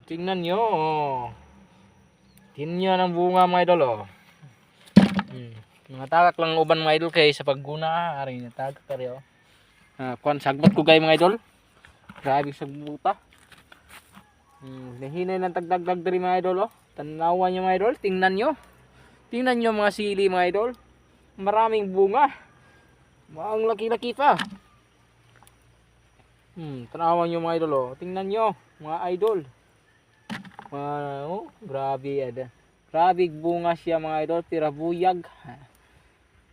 Tingnan nyo. Oh. Tingnan ang bunga mga idol. Oh. Mga tagak lang uban mga idol kay sa pagguna. Ari nga tagak kari oh. Kuan sagbot ko gay mga idol. Grabe sagbuta. Nahinay ng tagdagdag diri mga idol oh. Tanawan nyo mga idol. Tingnan nyo. Tingnan nyo mga sili mga idol. Maraming bunga. Ang laki-laki pa. Tanawan nyo mga idol oh. Tingnan nyo mga idol. Oh, grabe ada. Grabe bunga siya mga idol, tira buyag.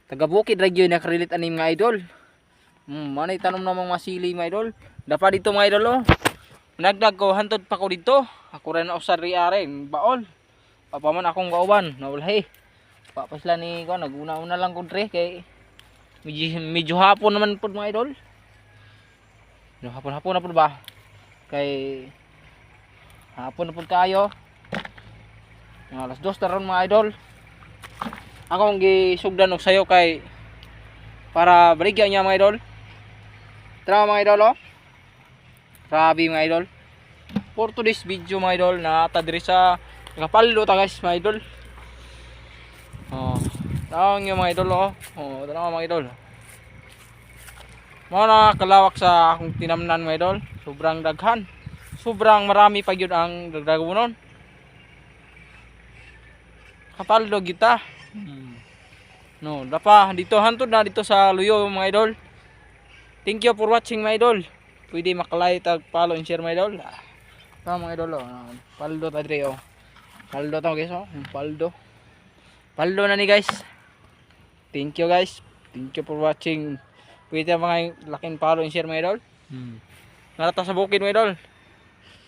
Taga bukid ra gyud nakarilit ani mga idol. Manay tanom namang masili mga idol. Dapat dito mga idol oh. Nagdag ko hantod pa ko dito. Ako rin na usar ri are baol. Papaman akong gauban, nawalhay. Papasla ni ko naguna-una lang ko dre kay medyo hapon naman pud mga idol. Hapon-hapon na pud ba? Kay hapon na pud kayo. Alas 2 na ron mga idol. Ako ang gisugdan og sayo kay para baligyan niya mga idol. Tara mga idol oh. Grabe mga idol. For today's video mga idol na diri sa Kapaldo ta guys mga idol. Tawag nyo mga idol oh. Tara mga idol. Mga nakakalawak sa akong tinamnan mga idol. Sobrang daghan. Sobrang marami pa yun ang dagdagunon. Kapaldo kita. No, dapa dito hantod na dito sa Luyo mga idol. Thank you for watching mga idol. Pwede makalike tag follow and share mga idol. Mga idol oh. Paldo ta dire oh. Paldo ta guys oh. Paldo. Paldo na ni guys. Thank you guys. Thank you for watching. Pwede mga laking follow and share mga idol. Narata sa bukid mga idol.